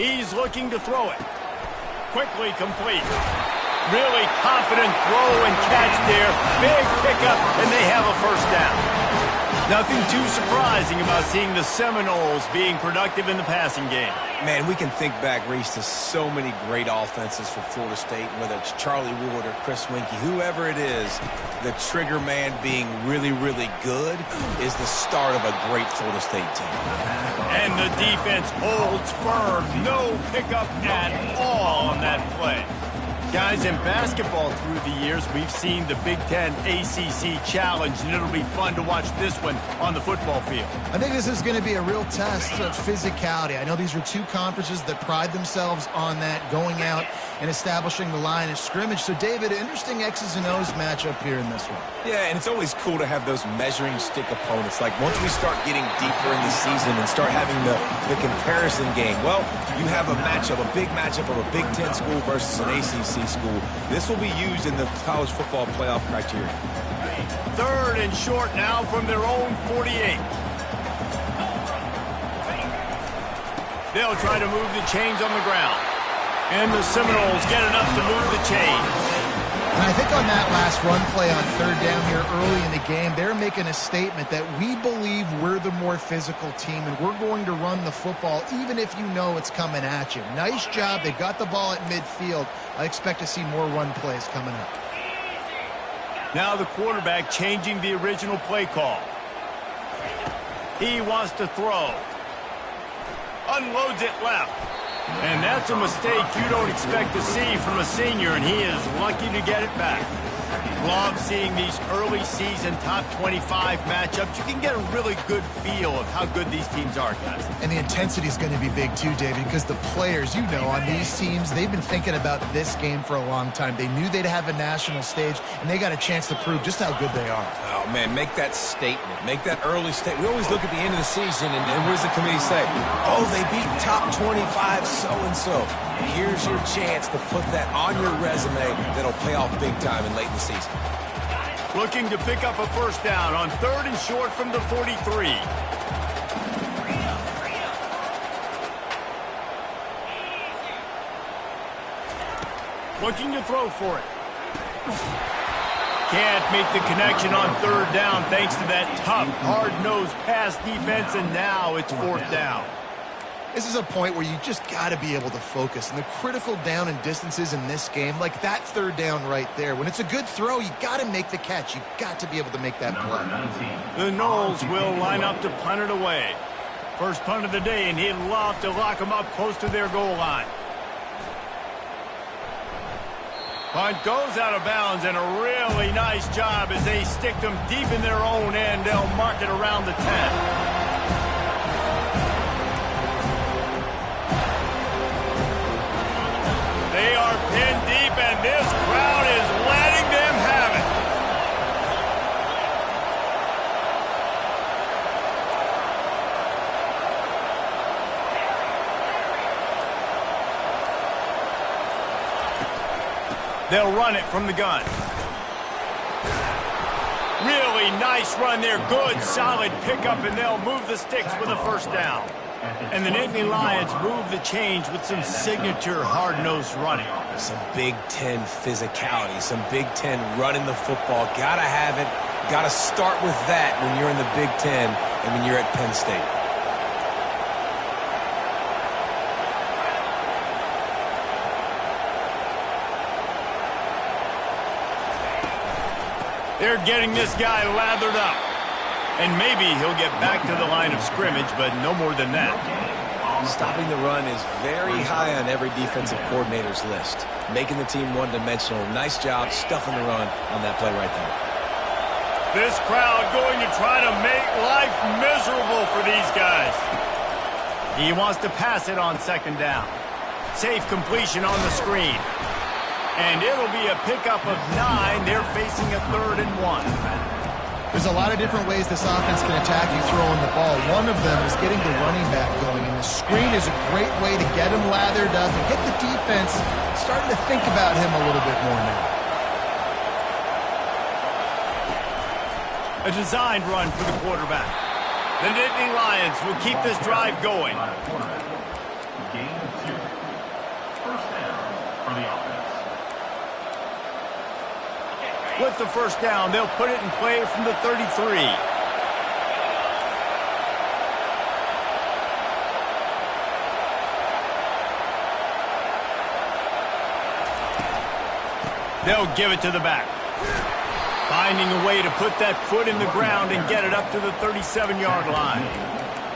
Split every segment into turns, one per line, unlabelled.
He's looking to throw it. Quickly complete. Really confident throw and catch there. Big pickup, and they have a first down. Nothing too surprising about seeing the Seminoles being productive in the passing game.
Man, we can think back, Reese, to so many great offenses for Florida State, whether it's Charlie Ward or Chris Winkie, whoever it is, the trigger man being really, really good is the start of a great Florida State team.
And the defense holds firm. No pickup at all on that play. Guys, in basketball through the years, we've seen the Big Ten ACC Challenge, and it'll be fun to watch this one on the football field.
I think this is going to be a real test of physicality. I know these are two conferences that pride themselves on that, going out and establishing the line of scrimmage. So, David, interesting X's and O's matchup here in this one.
Yeah, and it's always cool to have those measuring stick opponents. Like, once we start getting deeper in the season and start having the comparison game, well, you have a matchup, a big matchup of a Big Ten school versus an ACC school. This will be used in the college football playoff criteria.
3rd and short now from their own 48. They'll try to move the chains on the ground. And the Seminoles get enough to move the chains.
And I think on that last run play on 3rd down here early in the game, they're making a statement that we believe we're the more physical team and we're going to run the football even if you know it's coming at you. Nice job. They got the ball at midfield. I expect to see more run plays coming up.
Now the quarterback changing the original play call. He wants to throw. Unloads it left. And that's a mistake you don't expect to see from a senior, and he is lucky to get it back. Love seeing these early season top 25 matchups. You can get a really good feel of how good these teams are, guys.
And the intensity is going to be big too, David, because the players, you know, on these teams, they've been thinking about this game for a long time. They knew they'd have a national stage, and they got a chance to prove just how good they are.
Oh, man, make that statement. Make that early statement. We always look at the end of the season, and what does the committee say? Oh, they beat top 25 so-and-so. Here's your chance to put that on your resume that'll pay off big time in late in the season.
Looking to pick up a first down on 3rd and short from the 43. Looking to throw for it. Can't make the connection on 3rd down thanks to that tough, hard-nosed pass defense, and now it's 4th down.
This is a point where you just got to be able to focus. And the critical down and distances in this game, like that 3rd down right there, when it's a good throw, you got to make the catch. You've got to be able to make that play.
The Noles will line up to punt it away. First punt of the day, and he'd love to lock them up close to their goal line. Punt goes out of bounds, and a really nice job as they stick them deep in their own end. They'll mark it around the 10. They are pinned deep, and this crowd is letting them have it. They'll run it from the gun. Really nice run there. Good, solid pickup, and they'll move the sticks with a first down. And the Nittany Lions move the chains with some signature hard-nosed running.
Some Big Ten physicality, some Big Ten running the football. Gotta have it. Gotta start with that when you're in the Big Ten and when you're at Penn State.
They're getting this guy lathered up. And maybe he'll get back to the line of scrimmage, but no more than that.
Stopping the run is very high on every defensive coordinator's list. Making the team one-dimensional. Nice job stuffing the run on that play right there.
This crowd going to try to make life miserable for these guys. He wants to pass it on 2nd down. Safe completion on the screen. And it'll be a pickup of 9. They're facing a 3rd and 1.
There's a lot of different ways this offense can attack you throwing the ball. One of them is getting the running back going, and the screen is a great way to get him lathered up and get the defense starting to think about him a little bit more now.
A designed run for the quarterback. The Nittany Lions will keep this drive going.
Gain of 2. First down for the offense.
With the first down, they'll put it in play from the 33. They'll give it to the back. Finding a way to put that foot in the ground and get it up to the 37-yard line.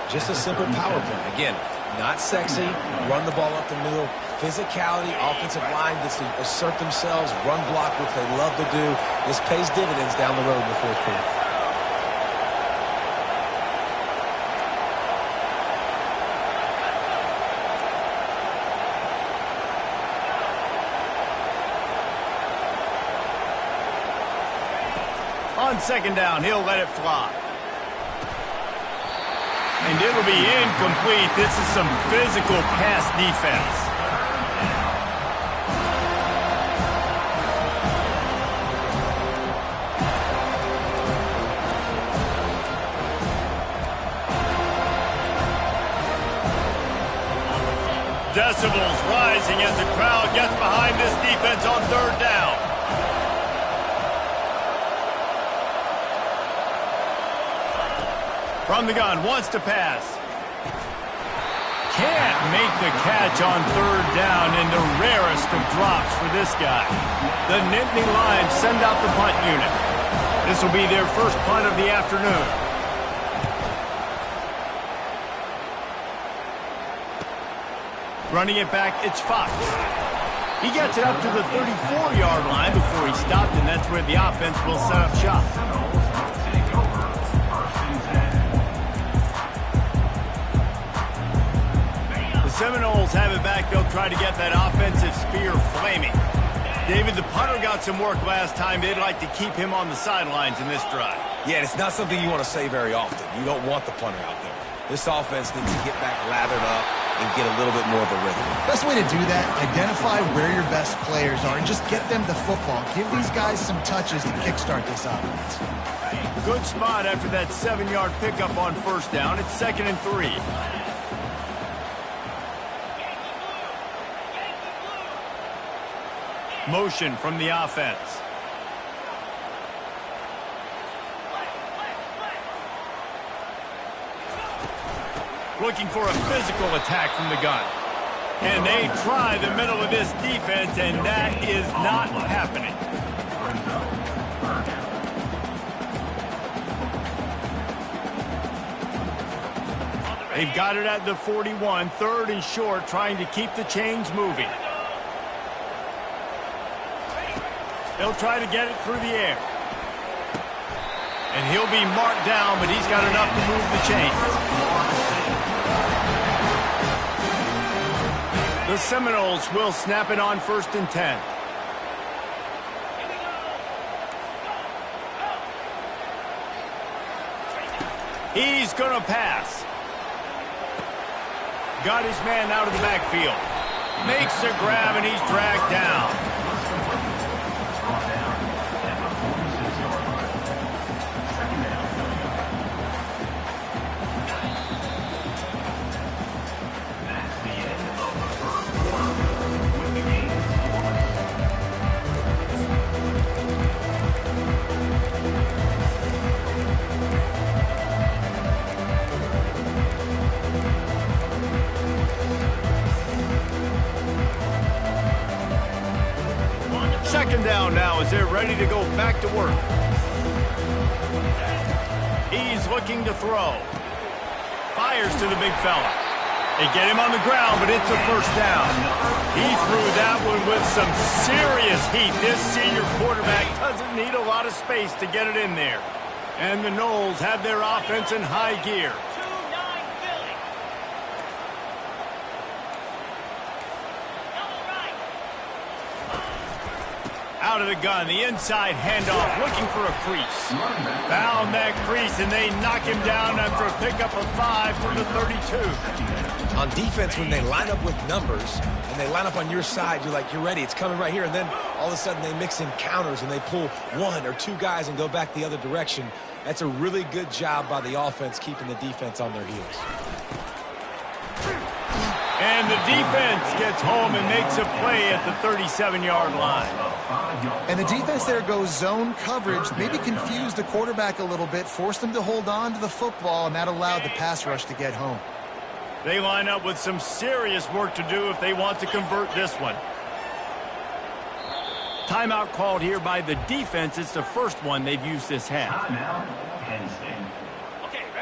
Just a simple power play. Again, not sexy. Run the ball up the middle. Physicality, offensive line gets to assert themselves, run block, which they love to do. This pays dividends down the road in the fourth quarter.
On second down, he'll let it fly. And it'll be incomplete. This is some physical pass defense. Decibels rising as the crowd gets behind this defense on third down. From the gun, wants to pass. Can't make the catch on third down, and the rarest of drops for this guy. The Nittany Lions send out the punt unit. This will be their first punt of the afternoon. Running it back, it's Fox. He gets it up to the 34-yard line before he stopped, and that's where the offense will set up shop. Seminoles have it back. They'll try to get that offensive spear flaming. David, the punter got some work last time. They'd like to keep him on the sidelines in this drive.
Yeah, it's not something you want to say very often. You don't want the punter out there. This offense needs to get back lathered up and get a little bit more of a rhythm.
Best way to do that, identify where your best players are and just get them the football. Give these guys some touches to kickstart this offense.
Good spot after that 7-yard pickup on first down. It's 2nd and 3. Motion from the offense. Looking for a physical attack from the gun. And they try the middle of this defense, and that is not happening. They've got it at the 41, 3rd and short, trying to keep the chains moving. They'll try to get it through the air. And he'll be marked down, but he's got enough to move the chains. The Seminoles will snap it on 1st and 10. He's going to pass. Got his man out of the backfield. Makes a grab, and he's dragged down. Second down now as they're ready to go back to work. He's looking to throw. Fires to the big fella. They get him on the ground, but it's a first down. He threw that one with some serious heat. This senior quarterback doesn't need a lot of space to get it in there. And the Noles have their offense in high gear. Out of the gun, the inside handoff, looking for a crease. Found that crease, and they knock him down after a pickup of 5 to the 32.
On defense, when they line up with numbers and they line up on your side, you're like, you're ready, it's coming right here. And then all of a sudden they mix in counters and they pull 1 or 2 guys and go back the other direction. That's a really good job by the offense keeping the defense on their heels.
And the defense gets home and makes a play at the 37-yard line.
And the defense there goes zone coverage, maybe confused the quarterback a little bit, forced him to hold on to the football, and that allowed the pass rush to get home.
They line up with some serious work to do if they want to convert this one. Timeout called here by the defense. It's the first one they've used this half.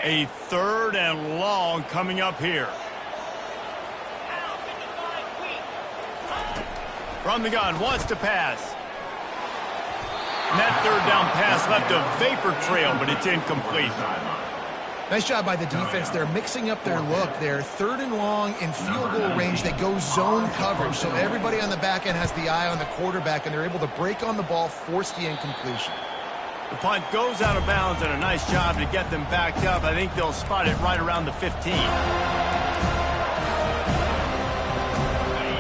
A 3rd and long coming up here. From the gun, wants to pass. And that 3rd down pass left a vapor trail, but it's incomplete.
Nice job by the defense there, mixing up their look there. 3rd and long in field goal range. They go zone coverage, so everybody on the back end has the eye on the quarterback, and they're able to break on the ball, force the incompletion.
The punt goes out of bounds, and a nice job to get them backed up. I think they'll spot it right around the 15.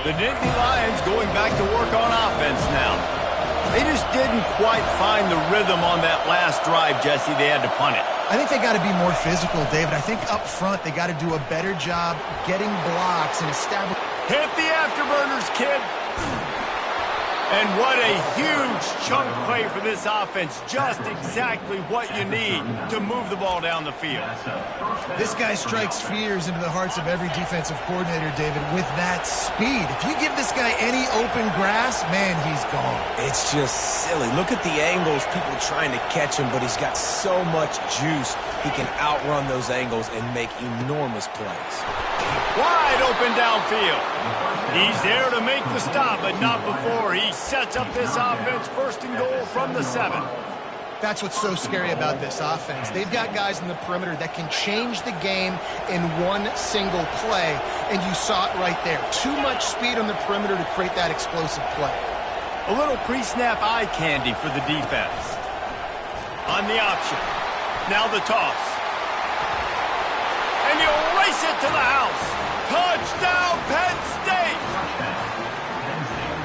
The Nfgl Lions going back to work on offense now. They just didn't quite find the rhythm on that last drive, Jesse. They had to punt it.
I think they got to be more physical, David. I think up front they got to do a better job getting blocks and establishing.
Hit the afterburners, kid. And what a huge chunk play for this offense. Just exactly what you need to move the ball down the field.
This guy strikes fears into the hearts of every defensive coordinator, David, with that speed. If you give this guy any open grass, man, he's gone.
It's just silly. Look at the angles, people trying to catch him, but he's got so much juice. He can outrun those angles and make enormous plays.
Wide open downfield. He's there to make the stop, but not before he sets up this offense. 1st and goal from the 7.
That's what's so scary about this offense. They've got guys in the perimeter that can change the game in one single play, and you saw it right there. Too much speed on the perimeter to create that explosive play.
A little pre-snap eye candy for the defense. On the option. Now the toss. And you'll race it to the house. Touchdown, Penn State!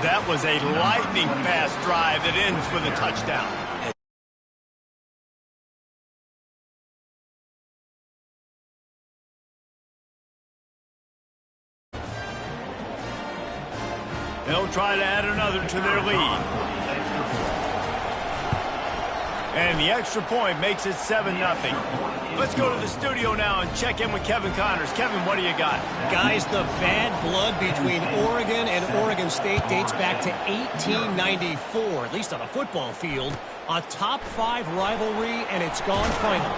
That was a lightning-fast drive that ends with a touchdown. They'll try to add another to their lead. And the extra point makes it 7-0. Let's go to the studio now and check in with Kevin Connors. Kevin, what do you got?
Guys, the bad blood between Oregon and Oregon State dates back to 1894, at least on a football field. A top-5 rivalry, and it's gone final.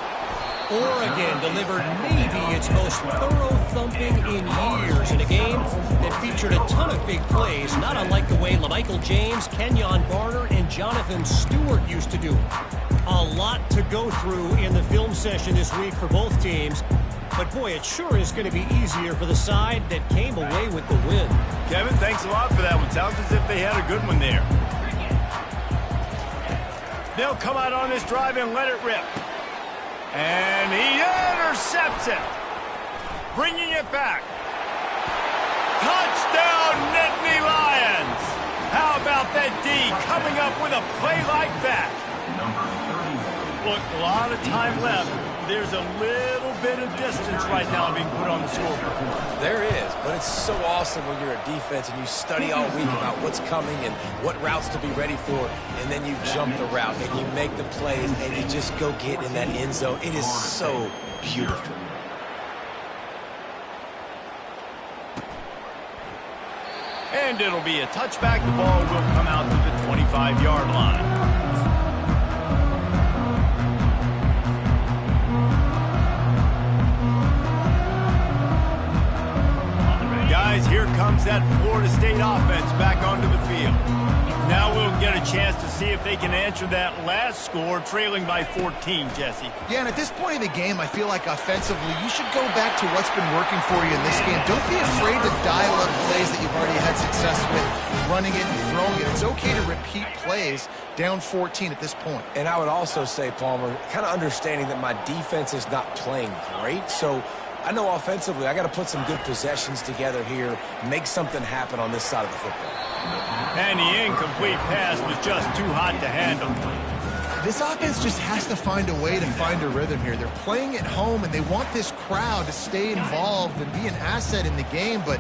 Oregon delivered maybe its most thorough thumping in years in a game that featured a ton of big plays, not unlike the way LaMichael James, Kenyon Barner, and Jonathan Stewart used to do it. A lot to go through in the film session this week for both teams, but boy, it sure is going to be easier for the side that came away with the win.
Kevin, thanks a lot for that one. Sounds as if they had a good one there. They'll come out on this drive and let it rip. And he intercepts it. Bringing it back. Touchdown, Nittany Lions. How about that D coming up with a play like that? Look, a lot of time left. There's a little bit of distance right now being put on the scoreboard.
There is, but it's so awesome when you're a defense and you study all week about what's coming and what routes to be ready for, and then you jump the route and you make the plays and you just go get in that end zone. It is so beautiful.
And it'll be a touchback. The ball will come out to the 25-yard line. Guys, here comes that Florida State offense back onto the field. Now we'll get a chance to see if they can answer that last score, trailing by 14, Jesse.
Yeah, and at this point in the game, I feel like offensively, you should go back to what's been working for you in this game. Don't be afraid to dial up plays that you've already had success with, running it and throwing it. It's okay to repeat plays down 14 at this point.
And I would also say, Palmer, kind of understanding that my defense is not playing great, so I know offensively I got to put some good possessions together here, make something happen on this side of the football.
And the incomplete pass was just too hot to handle.
This offense just has to find a way to find a rhythm here. They're playing at home, and they want this crowd to stay involved and be an asset in the game, but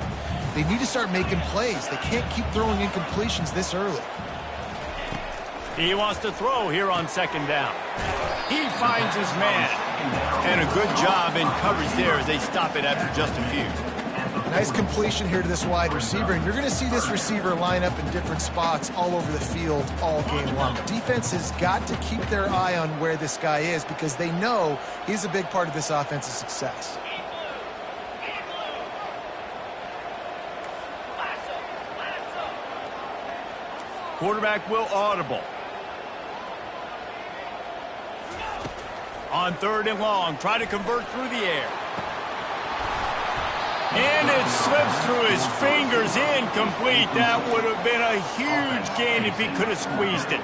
They need to start making plays. They can't keep throwing incompletions this early.
He wants to throw here on second down. He finds his man. And a good job in coverage there as they stop it after just a few.
Nice completion here to this wide receiver, and you're going to see this receiver line up in different spots all over the field all game long. The defense has got to keep their eye on where this guy is because they know he's a big part of this offense's success.
Quarterback will audible. On third and long, try to convert through the air. And it slips through his fingers, incomplete. That would have been a huge gain if he could have squeezed it.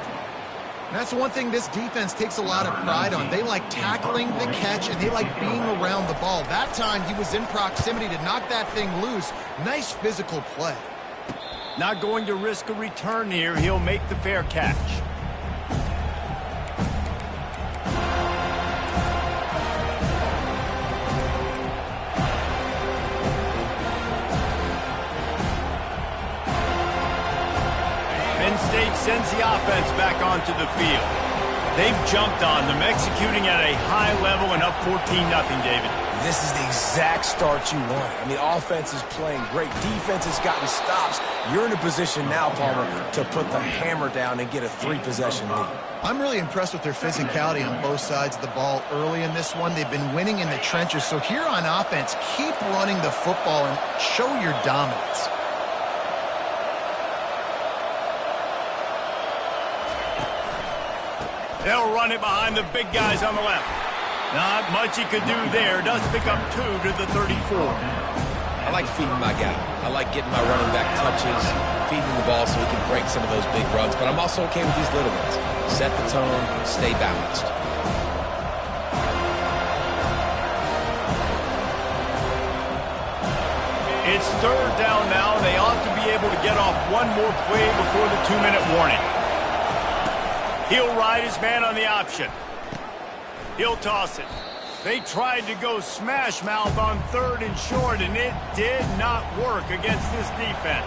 That's one thing this defense takes a lot of pride on. They like tackling the catch, and they like being around the ball. That time, he was in proximity to knock that thing loose. Nice physical play.
Not going to risk a return here. He'll make the fair catch. State sends the offense back onto the field. They've jumped on them, executing at a high level and up 14-0, David.
This is the exact start you want. I mean, offense is playing great. Defense has gotten stops. You're in a position now, Palmer, to put the hammer down and get a 3-possession lead.
I'm really impressed with their physicality on both sides of the ball early in this one. They've been winning in the trenches. So here on offense, keep running the football and show your dominance.
They'll run it behind the big guys on the left. Not much he could do there. Does pick up 2 to the 34.
I like feeding my guy. I like getting my running back touches, feeding the ball so he can break some of those big runs. But I'm also okay with these little ones. Set the tone, stay balanced.
It's third down now. They ought to be able to get off one more play before the 2-minute warning. He'll ride his man on the option. He'll toss it. They tried to go smash mouth on third and short, and it did not work against this defense.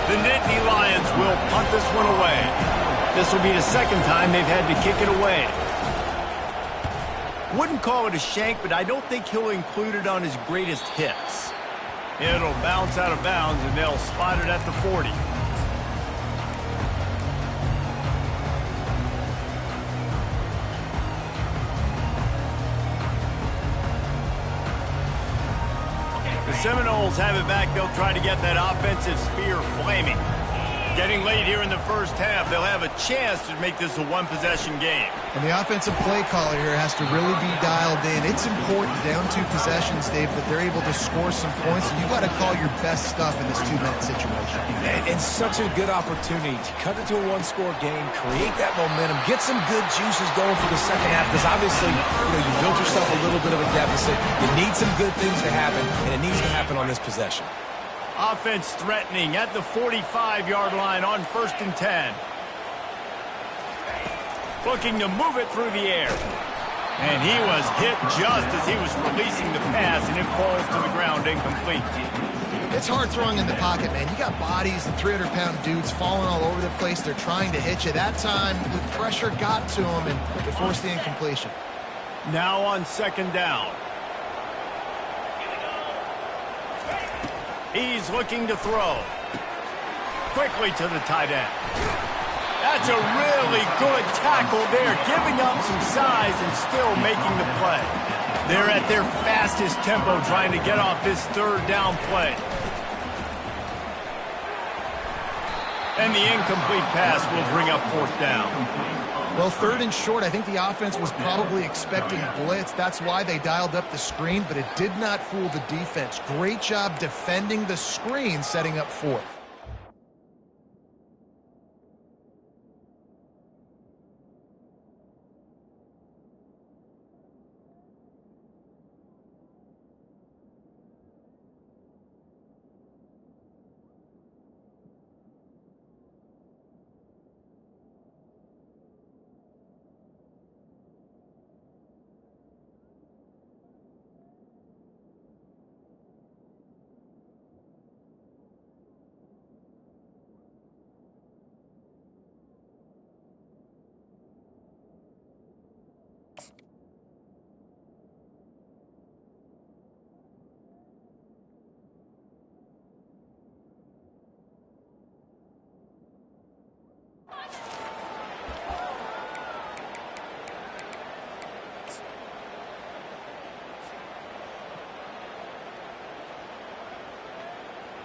The Nittany Lions will punt this one away. This will be the second time they've had to kick it away. Wouldn't call it a shank, but I don't think he'll include it on his greatest hits. It'll bounce out of bounds, and they'll spot it at the 40. The Seminoles have it back. They'll try to get that offensive spear flaming. Getting late here in the first half, they'll have a chance to make this a one-possession game.
And the offensive play caller here has to really be dialed in. It's important, down 2 possessions, Dave, that they're able to score some points. And you got to call your best stuff in this 2-minute situation.
And such a good opportunity to cut it to a one-score game, create that momentum, get some good juices going for the second half. Because obviously, you built yourself a little bit of a deficit. You need some good things to happen, and it needs to happen on this possession.
Offense threatening at the 45-yard line on 1st and 10. Looking to move it through the air. And he was hit just as he was releasing the pass, and it falls to the ground incomplete.
It's hard throwing in the pocket, man. You got bodies and 300-pound dudes falling all over the place. They're trying to hit you. That time, the pressure got to him, and they forced the incompletion.
Now on 2nd down. He's looking to throw. Quickly to the tight end. That's a really good tackle there, giving up some size and still making the play. They're at their fastest tempo trying to get off this 3rd down play. And the incomplete pass will bring up 4th down.
Well, 3rd and short, I think the offense was probably expecting blitz. That's why they dialed up the screen, but it did not fool the defense. Great job defending the screen, setting up 4th.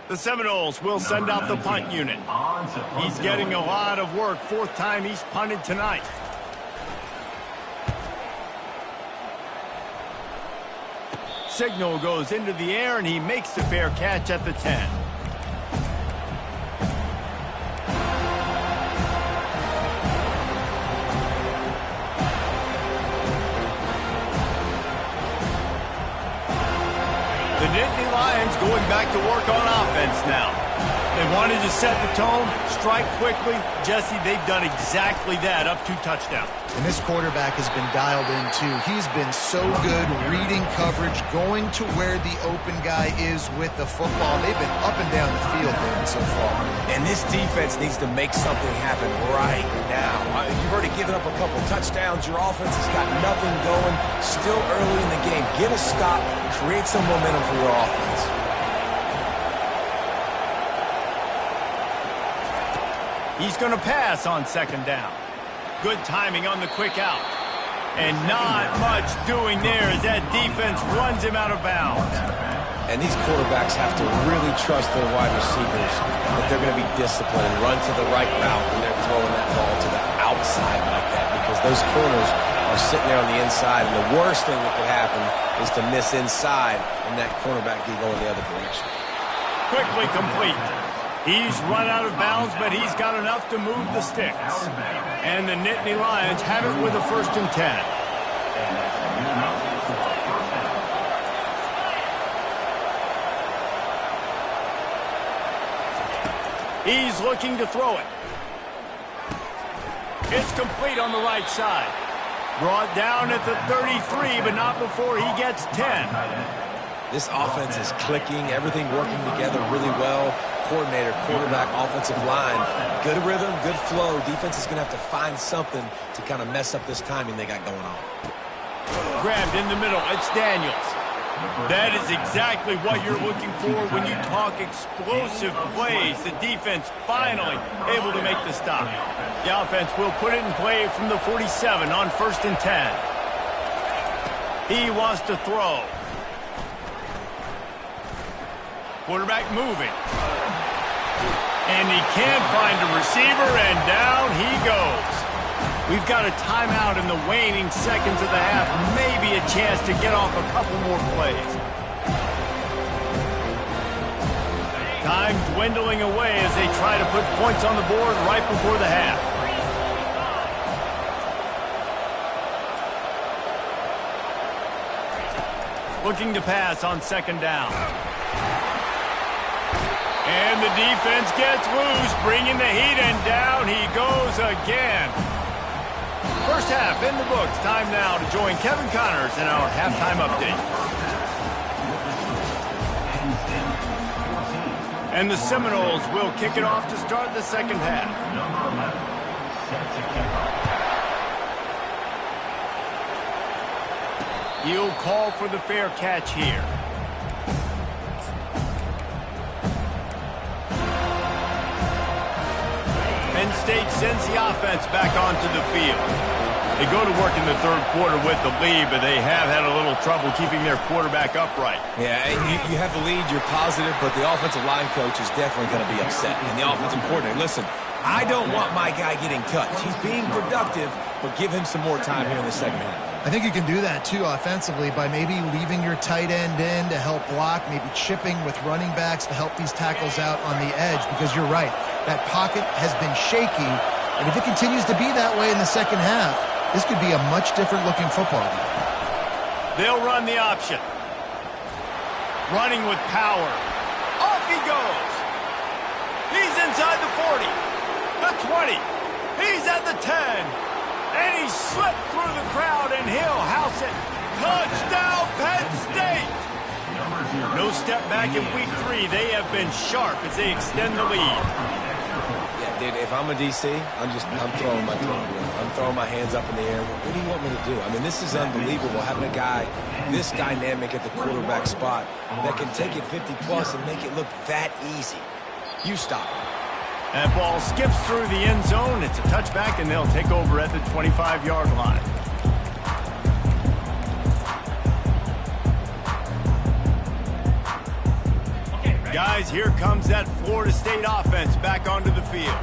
The Seminoles will send out the punt unit. He's getting a lot of work. Fourth time he's punted tonight. Signal goes into the air, and he makes the fair catch at the 10. The Nittany Lions going back to work on offense now. They wanted to set the tone, strike quickly. Jesse, they've done exactly that, up 2 touchdowns.
And this quarterback has been dialed in, too. He's been so good reading coverage, going to where the open guy is with the football. They've been up and down the field, David, so far.
And this defense needs to make something happen right now. You've already given up a couple touchdowns. Your offense has got nothing going. Still early in the game. Get a stop. Create some momentum for your offense.
He's going to pass on second down. Good timing on the quick out. And not much doing there as that defense runs him out of bounds.
And these quarterbacks have to really trust their wide receivers that they're going to be disciplined and run to the right route when they're throwing that ball to the outside like that, because those corners are sitting there on the inside, and the worst thing that could happen is to miss inside and that cornerback be going the other direction.
Quickly complete. He's run out of bounds, but he's got enough to move the sticks. And the Nittany Lions have it with a 1st and 10. He's looking to throw it. It's complete on the right side. Brought down at the 33, but not before he gets 10.
This offense is clicking, everything working together really well. Coordinator, quarterback, offensive line, good rhythm, good flow. Defense is going to have to find something to kind of mess up this timing they got going on.
Grabbed in the middle, it's Daniels. That is exactly what you're looking for when you talk explosive plays. The defense finally able to make the stop. The offense will put it in play from the 47 on 1st and 10. He wants to throw. Quarterback moving. And he can't find a receiver, and down he goes. We've got a timeout in the waning seconds of the half. Maybe a chance to get off a couple more plays. Time dwindling away as they try to put points on the board right before the half. Looking to pass on second down. And the defense gets loose, bringing the heat, and down he goes again. First half in the books. Time now to join Kevin Connors in our halftime update. And the Seminoles will kick it off to start the second half. He'll call for the fair catch here. Penn State sends the offense back onto the field. They go to work in the third quarter with the lead, but they have had a little trouble keeping their quarterback upright.
Yeah, you have the lead, you're positive, but the offensive line coach is definitely going to be upset. And the offensive coordinator, listen, I don't want my guy getting touched. He's being productive, but give him some more time here in the second half.
I think you can do that, too, offensively, by maybe leaving your tight end in to help block, maybe chipping with running backs to help these tackles out on the edge, because you're right. That pocket has been shaky, and if it continues to be that way in the second half, this could be a much different-looking football game.
They'll run the option. Running with power. Off he goes. He's inside the 40, the 20. He's at the 10. And he slipped through the crowd, and he'll house it. Touchdown, Penn State! No step back in week 3. They have been sharp as they extend the lead.
Yeah, dude, if I'm a DC, I'm throwing my I'm throwing my hands up in the air. What do you want me to do? I mean, this is unbelievable, having a guy this dynamic at the quarterback spot that can take it 50-plus and make it look that easy. You stop him.
That ball skips through the end zone. It's a touchback, and they'll take over at the 25-yard line.
Okay, ready?
Guys, here comes that Florida State offense back onto the field.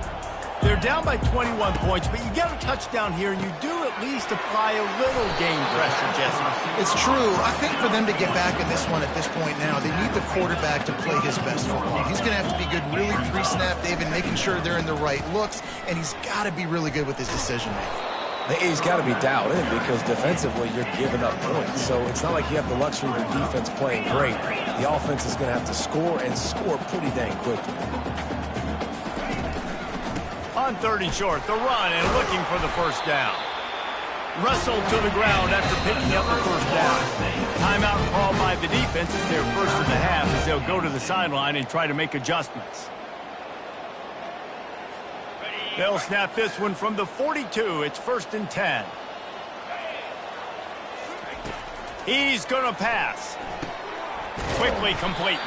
They're down by 21 points, but you get a touchdown here, and you do at least apply a little game pressure, Jesse.
It's true. I think for them to get back in this one at this point now, they need the quarterback to play his best football. He's going to have to be good really pre-snap, David, making sure they're in the right looks, and he's got to be really good with his decision-making.
He's got to be dialed in because defensively you're giving up points. So it's not like you have the luxury of the defense playing great. The offense is going to have to score and score pretty dang quickly.
On 3rd and short, the run and looking for the first down. Wrestled to the ground after picking up the first down. Timeout called by the defense. It's their first of the half as they'll go to the sideline and try to make adjustments. They'll snap this one from the 42. It's 1st and 10. He's going to pass. Quickly complete.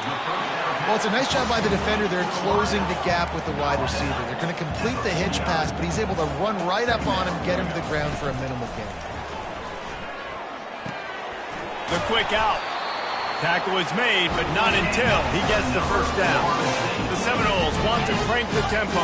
Well, it's a nice job by the defender there closing the gap with the wide receiver. They're going to complete the hitch pass, but he's able to run right up on him, get him to the ground for a minimal gain.
The quick out. Tackle is made, but not until he gets the first down. The Seminoles want to crank the tempo.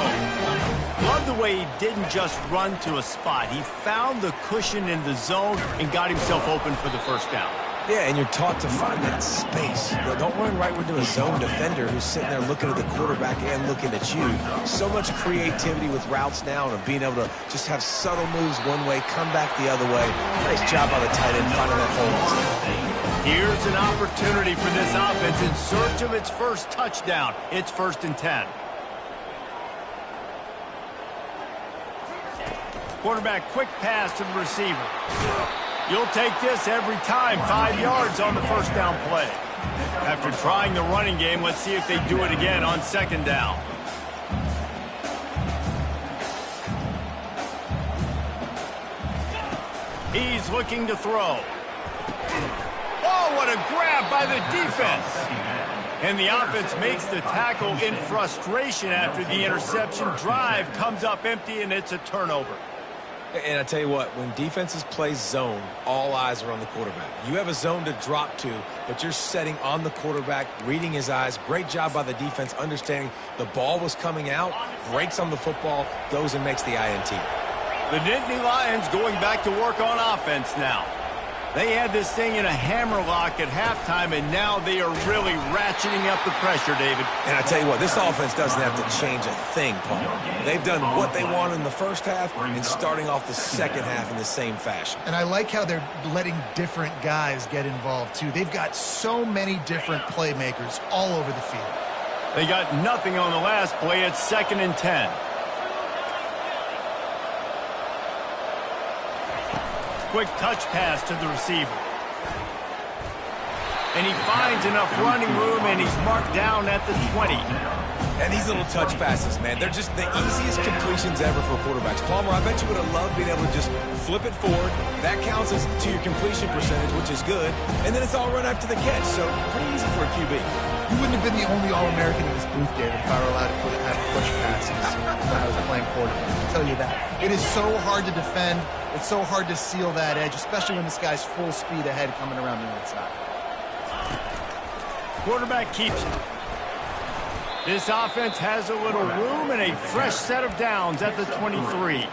Love the way he didn't just run to a spot. He found the cushion in the zone and got himself open for the first down.
Yeah, and you're taught to find that space. Don't run right into a zone defender who's sitting there looking at the quarterback and looking at you. So much creativity with routes now and being able to just have subtle moves one way, come back the other way. Nice job by the tight end finding that hole.
Here's an opportunity for this offense in search of its first touchdown. It's 1st and 10. Quarterback quick pass to the receiver. You'll take this every time. 5 yards on the first down play. After trying the running game, let's see if they do it again on 2nd down. He's looking to throw. Oh, what a grab by the defense. And the offense makes the tackle in frustration after the interception. Drive comes up empty, and it's a turnover.
And I tell you what, when defenses play zone, all eyes are on the quarterback. You have a zone to drop to, but you're setting on the quarterback, reading his eyes. Great job by the defense, understanding the ball was coming out, breaks on the football, goes and makes the INT.
The Nittany Lions going back to work on offense now. They had this thing in a hammerlock at halftime, and now they are really ratcheting up the pressure, David.
And I tell you what, this offense doesn't have to change a thing, Paul. They've done what they wanted in the first half and starting off the second half in the same fashion.
And I like how they're letting different guys get involved, too. They've got so many different playmakers all over the field.
They got nothing on the last play. It's 2nd and 10. Quick touch pass to the receiver. And he finds enough running room, and he's marked down at the 20.
And these little touch passes, man, they're just the easiest completions ever for quarterbacks. Palmer, I bet you would have loved being able to just flip it forward. That counts as to your completion percentage, which is good. And then it's all run after the catch, so pretty easy for a QB.
You wouldn't have been the only All-American in this booth, David, if I were allowed to have push passes when I was playing quarterback. I'll tell you that. It is so hard to defend. It's so hard to seal that edge, especially when this guy's full speed ahead coming around the outside.
Quarterback keeps it. This offense has a little room and a fresh set of downs at the 23.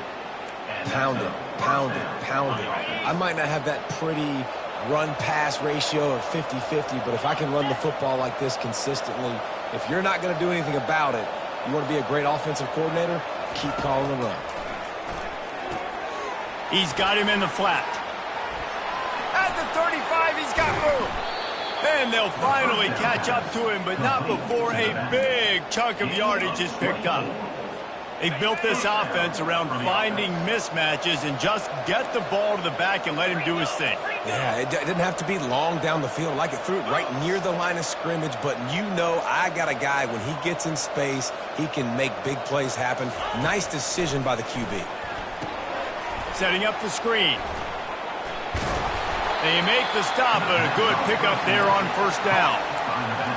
Pound it, pound it, pound it. I might not have that pretty run-pass ratio of 50-50, but if I can run the football like this consistently, if you're not going to do anything about it, you want to be a great offensive coordinator, keep calling the run.
He's got him in the flat. At the 35, he's got room. Then they'll finally catch up to him, but not before a big chunk of yardage is picked up. They built this offense around finding mismatches and just get the ball to the back and let him do his thing.
Yeah, it didn't have to be long down the field. Like it threw it right near the line of scrimmage, but you know I got a guy, when he gets in space, he can make big plays happen. Nice decision by the QB.
Setting up the screen. They make the stop, but a good pickup there on first down.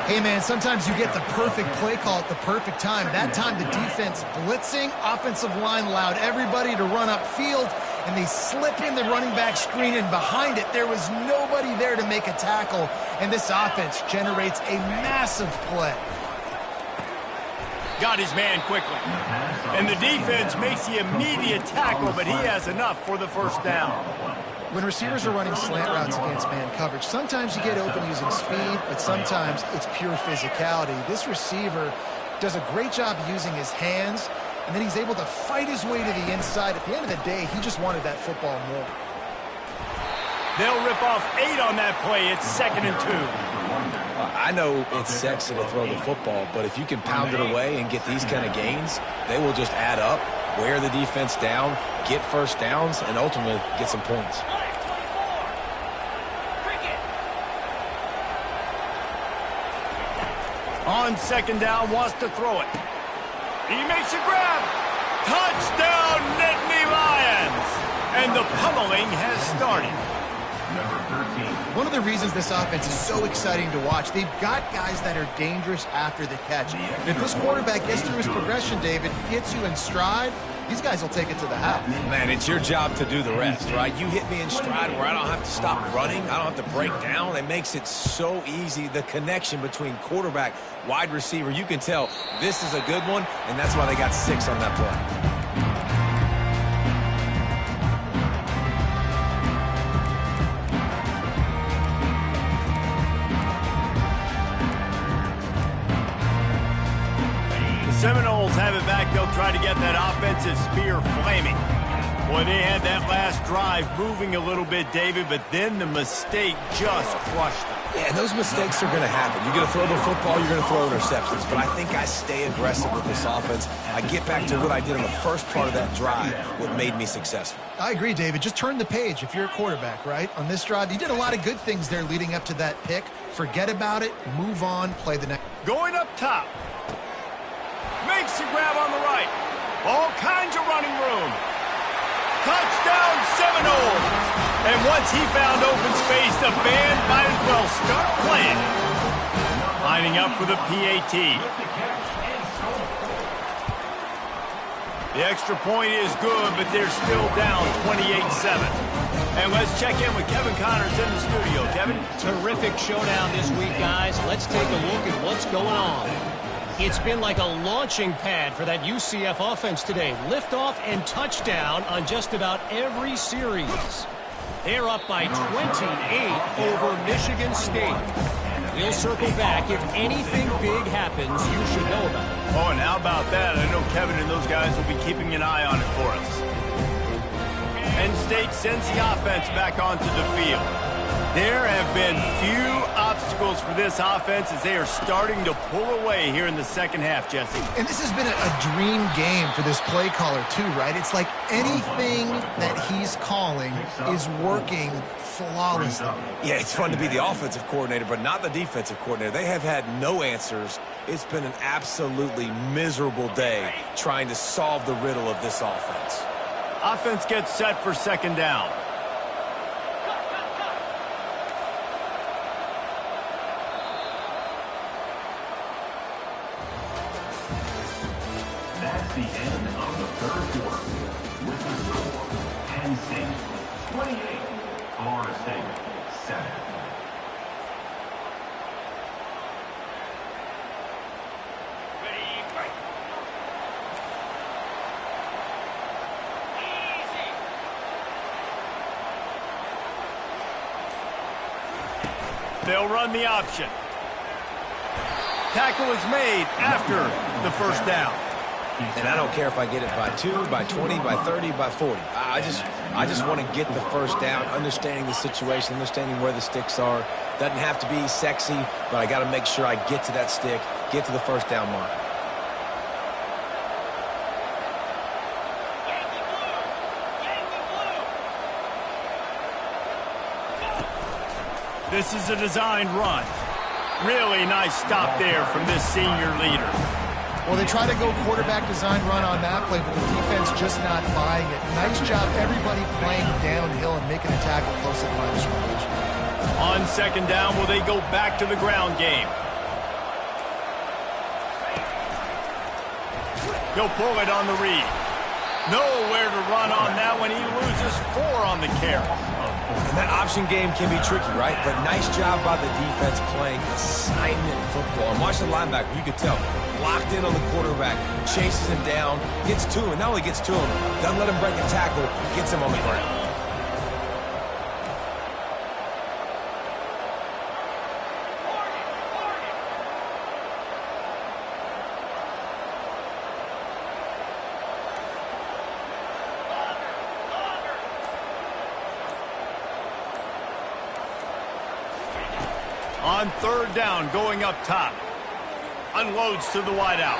Hey, man, sometimes you get the perfect play call at the perfect time. That time the defense blitzing, offensive line allowed everybody to run upfield, and they slip in the running back screen, and behind it there was nobody there to make a tackle, and this offense generates a massive play.
Got his man quickly. And the defense makes the immediate tackle, but he has enough for the first down.
When receivers are running slant routes against man coverage, sometimes you get open using speed, but sometimes it's pure physicality. This receiver does a great job using his hands, and then he's able to fight his way to the inside. At the end of the day, he just wanted that football more.
They'll rip off 8 on that play. It's 2nd and 2.
I know it's sexy to throw the football, but if you can pound it away and get these kind of gains, they will just add up, wear the defense down, get first downs, and ultimately get some points.
On 2nd down, wants to throw it. He makes a grab. Touchdown, Nittany Lions! And the pummeling has started.
One of the reasons this offense is so exciting to watch, they've got guys that are dangerous after the catch. And if this quarterback gets through his progression, David, gets you in stride, these guys will take it to the house.
Man, it's your job to do the rest, right? You hit me in stride where I don't have to stop running. I don't have to break down. It makes it so easy. The connection between quarterback, wide receiver, you can tell this is a good one, and that's why they got 6 on that play.
Seminoles have it back. They'll try to get that offensive spear flaming. Boy, they had that last drive moving a little bit, David, but then the mistake just crushed them.
Yeah, and those mistakes are going to happen. You're going to throw the football, you're going to throw interceptions. But I think I stay aggressive with this offense. I get back to what I did on the first part of that drive, what made me successful.
I agree, David. Just turn the page if you're a quarterback, right? On this drive, you did a lot of good things there leading up to that pick. Forget about it, move on, play the next.
Going up top. Makes a grab on the right. All kinds of running room. Touchdown Seminoles. And once he found open space, the band might as well start playing. Lining up for the PAT. The extra point is good, but they're still down 28-7. And let's check in with Kevin Connors in the studio. Kevin?
Terrific showdown this week, guys. Let's take a look at what's going on. It's been like a launching pad for that UCF offense today. Liftoff and touchdown on just about every series. They're up by 28 over Michigan State. We'll circle back. If anything big happens, you should know about it.
Oh, and how about that? I know Kevin and those guys will be keeping an eye on it for us. Penn State sends the offense back onto the field. There have been few obstacles for this offense as they are starting to pull away here in the second half, Jesse.
And this has been a dream game for this play caller too, right? It's like anything that he's calling is working flawlessly.
Yeah, it's fun to be the offensive coordinator, but not the defensive coordinator. They have had no answers. It's been an absolutely miserable day trying to solve the riddle of this offense.
Offense gets set for 2nd down.
That's the end of the 3rd quarter. With the score, Penn State 28, Florida State 7.
They'll run the option. Tackle is made after the 1st down.
And I don't care if I get it by 2, by 20, by 30, by 40. I just want to get the 1st down, understanding the situation, understanding where the sticks are. Doesn't have to be sexy, but I got to make sure I get to that stick, get to the 1st down mark.
This is a designed run. Really nice stop there from this senior leader.
Well, they try to go quarterback design run on that play, but the defense just not buying it. Nice job, everybody playing downhill and making a tackle close to the line of scrimmage.
On 2nd down, will they go back to the ground game? He'll pull it on the read. Nowhere to run on that one. He loses 4 on the carry.
And That option game can be tricky, right? But nice job by the defense playing assignment football. And watch the linebacker. You could tell. Locked in on the quarterback. Chases him down. Gets to him. Not only gets to him, doesn't let him break a tackle. Gets him on the ground.
On third down, going up top. Unloads to the wideout.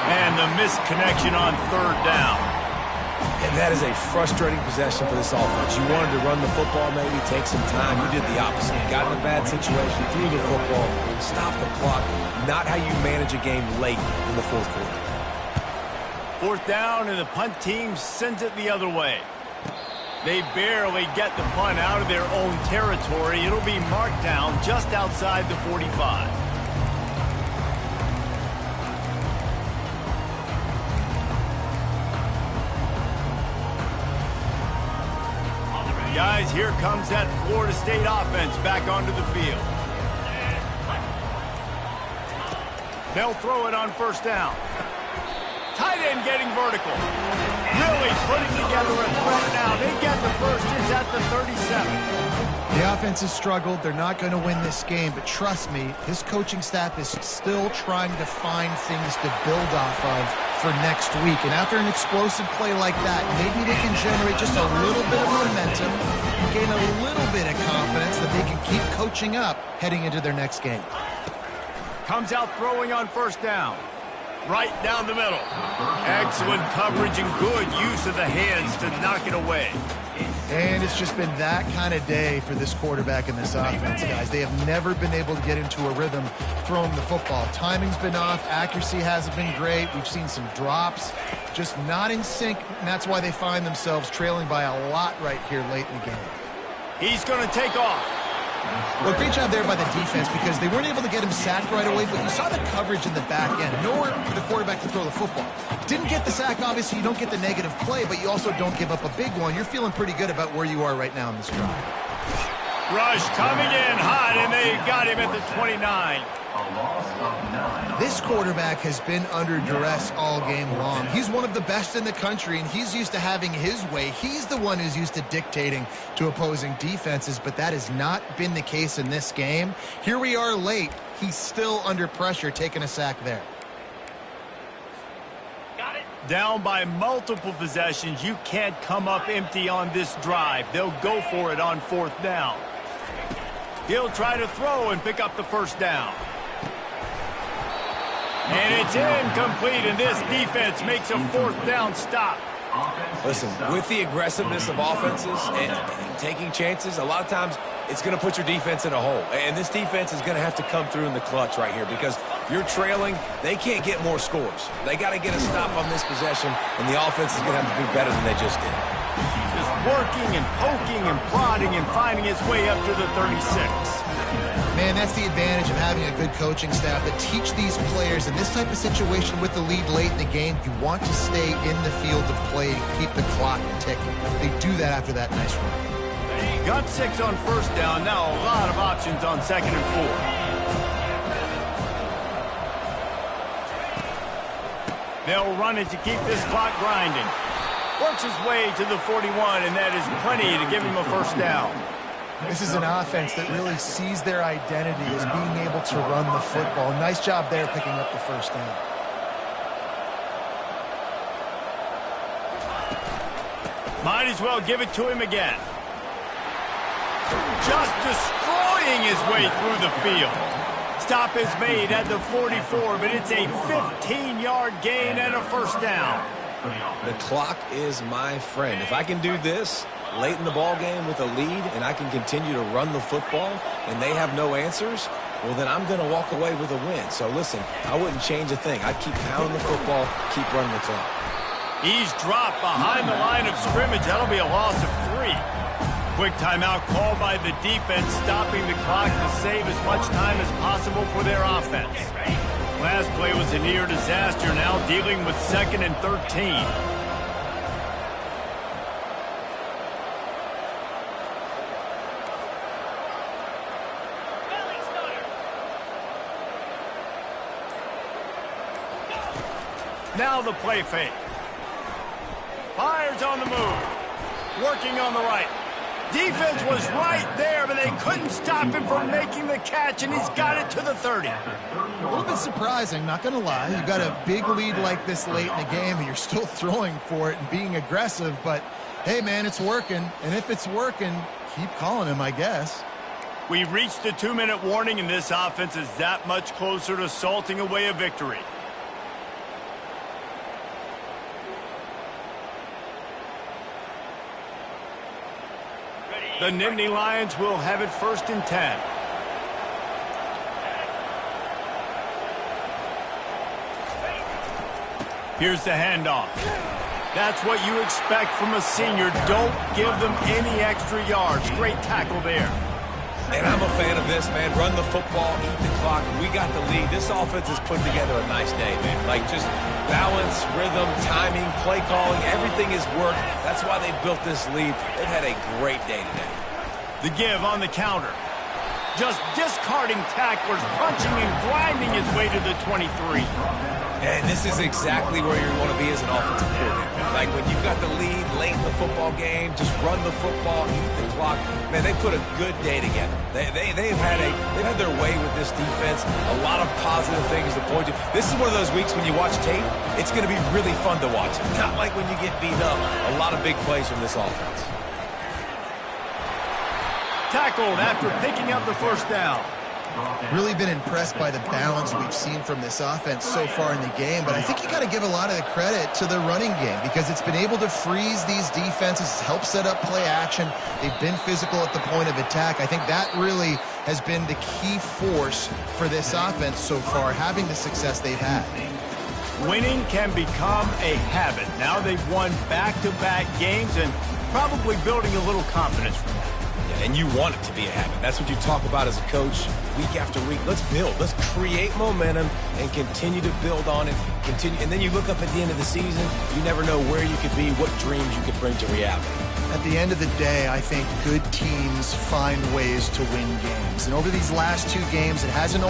And the missed connection on third down.
And that is a frustrating possession for this offense. You wanted to run the football, maybe take some time. You did the opposite. Got in a bad situation, threw the football, stopped the clock. Not how you manage a game late in the fourth quarter.
Fourth down, and the punt team sends it the other way. They barely get the punt out of their own territory. It'll be marked down just outside the 45. Guys, here comes that Florida State offense back onto the field. They'll throw it on first down. Tight end getting vertical. Really putting together a threat now. They get the first. It's at the 37.
The offense has struggled. They're not going to win this game, but trust me, his coaching staff is still trying to find things to build off of for next week. And after an explosive play like that, maybe they can generate just a little bit of momentum and gain a little bit of confidence that they can keep coaching up heading into their next game.
Comes out throwing on first down. Right down the middle. Excellent coverage and good use of the hands to knock it away.
And it's just been that kind of day for this quarterback and this offense, guys. They have never been able to get into a rhythm throwing the football. Timing's been off. Accuracy hasn't been great. We've seen some drops. Just not in sync, and that's why they find themselves trailing by a lot right here late in the game.
He's going to take off.
Well, great job there by the defense because they weren't able to get him sacked right away, but you saw the coverage in the back end. Nowhere for the quarterback to throw the football. Didn't get the sack, obviously. You don't get the negative play, but you also don't give up a big one. You're feeling pretty good about where you are right now in this drive.
Rush coming in hot, and they got him at the 29.
This quarterback has been under duress all game long. He's one of the best in the country, and he's used to having his way. He's the one who's used to dictating to opposing defenses, but that has not been the case in this game. Here we are late. He's still under pressure, taking a sack there.
Down by multiple possessions. You can't come up empty on this drive. They'll go for it on fourth down. He'll try to throw and pick up the first down. And it's incomplete, and this defense makes a fourth down stop.
Listen, with the aggressiveness of offenses and taking chances, a lot of times it's going to put your defense in a hole. And this defense is going to have to come through in the clutch right here because if you're trailing, they can't get more scores. They got to get a stop on this possession, and the offense is going to have to do better than they just did.
Just working and poking and prodding and finding its way up to the 36.
Man, that's the advantage of having a good coaching staff that teach these players in this type of situation with the lead late in the game. You want to stay in the field of play and keep the clock ticking. They do that after that nice run.
Got 6 on first down. Now a lot of options on second and 4. They'll run it to keep this clock grinding. Works his way to the 41, and that is plenty to give him a first down.
This is an offense that really sees their identity as being able to run the football. Nice job there picking up the first down.
Might as well give it to him again. Just destroying his way through the field. Stop is made at the 44, but it's a 15-yard gain and a first down.
The clock is my friend. If I can do this late in the ball game with a lead and I can continue to run the football and they have no answers, well, then I'm going to walk away with a win. So, listen, I wouldn't change a thing. I'd keep pounding the football, keep running the clock.
He's dropped behind the line of scrimmage. That'll be a loss of 3. Quick timeout called by the defense, stopping the clock to save as much time as possible for their offense. Last play was a near disaster, now dealing with 2nd and 13. Now the play fake. Fires on the move. Working on the right. Defense was right there, but they couldn't stop him from making the catch, and he's got it to the 30.
A little bit surprising, not going to lie. You got a big lead like this late in the game, and you're still throwing for it and being aggressive. But, hey, man, it's working. And if it's working, keep calling him, I guess.
We've reached the 2-minute warning, and this offense is that much closer to salting away a victory. The Nittany Lions will have it 1st and 10. Here's the handoff. That's what you expect from a senior. Don't give them any extra yards. Great tackle there.
And I'm a fan of this, man. Run the football, eat the clock. We got the lead. This offense has put together a nice day, man. Like just balance, rhythm, timing, play calling, everything has worked. That's why they built this lead. They've had a great day today.
The give on the counter. Just discarding tacklers, punching and grinding his way to the 23.
And this is exactly where you want to be as an offensive coordinator. Like when you've got the lead late in the football game, just run the football, eat the clock. Man, they put a good day together. They've had their way with this defense. A lot of positive things to point to. This is one of those weeks when you watch tape, it's going to be really fun to watch. Not like when you get beat up. A lot of big plays from this offense.
Tackled after picking up the 1st down.
Really been impressed by the balance we've seen from this offense so far in the game, but I think you got to give a lot of the credit to the running game because it's been able to freeze these defenses, help set up play action. They've been physical at the point of attack. I think that really has been the key force for this offense so far, having the success they've had.
Winning can become a habit. Now they've won back-to-back games and probably building a little confidence from that.
And you want it to be a habit. That's what you talk about as a coach week after week. Let's build. Let's create momentum and continue to build on it. And then you look up at the end of the season, you never know where you could be, what dreams you could bring to reality.
At the end of the day, I think good teams find ways to win games. And over these last 2 games, it hasn't always